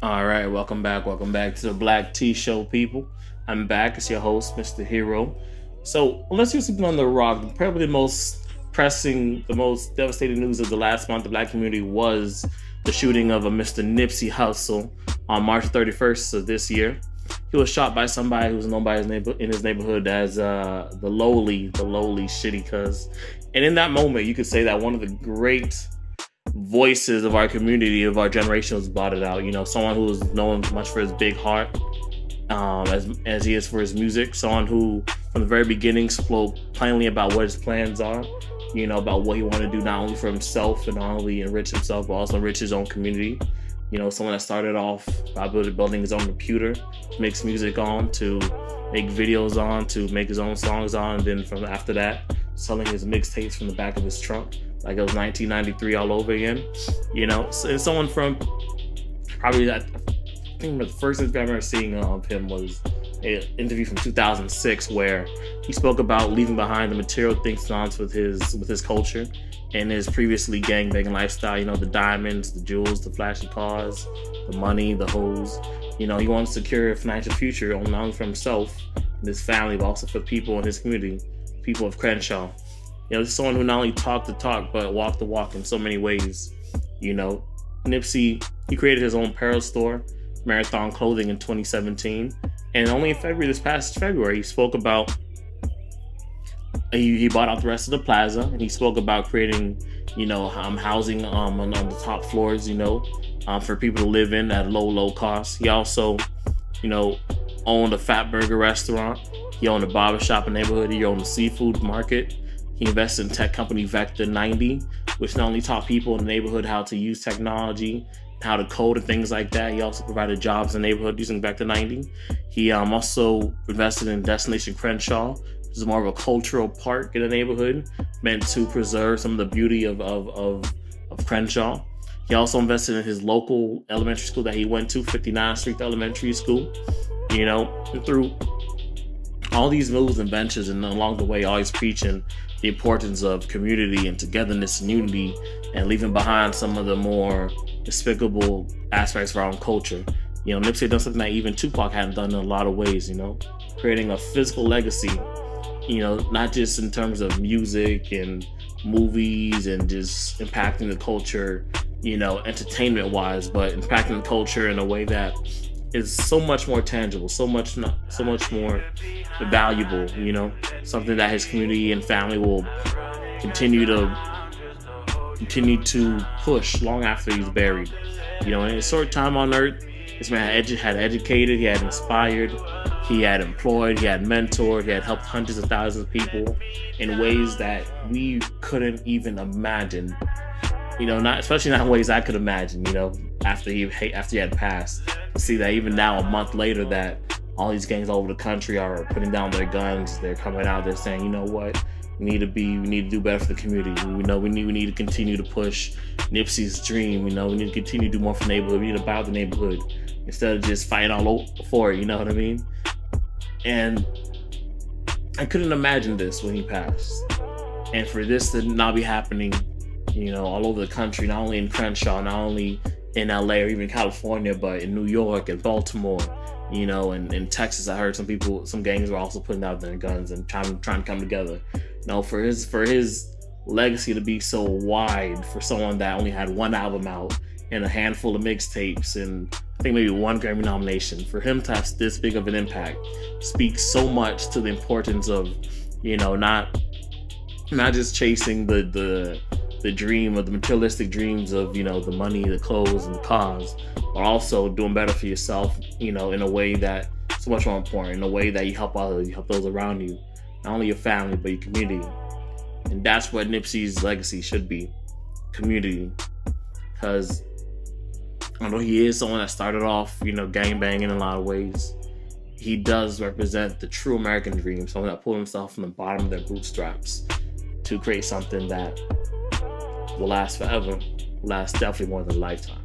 All right, welcome back. Welcome back to the Black Tea Show, people. I'm back. It's your host, Mr. Hero. So let's do something on the rock. Probably the most pressing, the most devastating news of the last month, the Black community was the shooting of a Mr. Nipsey Hussle on March 31st of this year. He was shot by somebody who was known by in his neighborhood as the lowly shitty cuz. And in that moment, you could say that one of the great voices of our community, of our generation, was blotted out. You know, someone who was known much for his big heart, as he is for his music. Someone who, from the very beginning, spoke plainly about what his plans are. You know, about what he wanted to do not only for himself and not only enrich himself, but also enrich his own community. You know, someone that started off by building his own computer to make music on, to make videos on, to make his own songs on, and then from after that, selling his mixtapes from the back of his trunk like it was 1993 all over again. You know, so someone from probably, I think the first interview I remember seeing of him was an interview from 2006 where he spoke about leaving behind the material things with his culture and his previously gangbanging lifestyle. You know, the diamonds, the jewels, the flashy cars, the money, the hoes. You know, he wants to secure a financial future not only for himself and his family, but also for people in his community, people of Crenshaw. You know, this is someone who not only talked the talk, but walked the walk in so many ways. You know, Nipsey, he created his own apparel store, Marathon Clothing, in 2017. And only in February, this past February, he spoke about, he bought out the rest of the plaza, and he spoke about creating, you know, housing on the top floors, you know, for people to live in at low cost. He also, you know, owned a Fat Burger restaurant. He owned a barbershop in the neighborhood. He owned a seafood market. He invested in tech company Vector 90, which not only taught people in the neighborhood how to use technology, how to code and things like that. He also provided jobs in the neighborhood using Vector 90. He also invested in Destination Crenshaw, which is more of a cultural park in the neighborhood, meant to preserve some of the beauty of Crenshaw. He also invested in his local elementary school that he went to, 59th Street Elementary School. You know, and through all these moves and ventures, and along the way, always preaching the importance of community and togetherness and unity, and leaving behind some of the more despicable aspects of our own culture. You know, Nipsey done something that even Tupac hadn't done in a lot of ways, you know, creating a physical legacy, you know, not just in terms of music and movies and just impacting the culture, you know, entertainment wise, but impacting the culture in a way that is so much more tangible, so much more valuable, you know, something that his community and family will continue to push long after he's buried. You know, in his short time on earth, this man had educated, he had inspired, he had employed, he had mentored, he had helped hundreds of thousands of people in ways that we couldn't even imagine. You know, especially not in ways I could imagine, you know, after he had passed. To see that even now, a month later, that all these gangs all over the country are putting down their guns, they're coming out, they're saying, you know what, we need to do better for the community. We know we need to continue to push Nipsey's dream. You know, we need to continue to do more for the neighborhood. We need to buy out the neighborhood instead of just fighting all over for it. You know what I mean? And I couldn't imagine this when he passed, and for this to not be happening, you know, all over the country, not only in Crenshaw, not only in LA or even California, but in New York and Baltimore, you know, and in Texas, I heard some gangs were also putting out their guns and trying to come together. You know, for his legacy to be so wide, for someone that only had one album out and a handful of mixtapes and I think maybe one Grammy nomination, for him to have this big of an impact speaks so much to the importance of, you know, not just chasing the dream of the materialistic dreams of, you know, the money, the clothes, and the cars, but also doing better for yourself, you know, in a way that so much more important, in a way that you help others, you help those around you, not only your family, but your community. And that's what Nipsey's legacy should be, community. Because although he is someone that started off, you know, gangbanging in a lot of ways, he does represent the true American dream, someone that pulled himself from the bottom of their bootstraps to create something that will last forever, will last definitely more than a lifetime.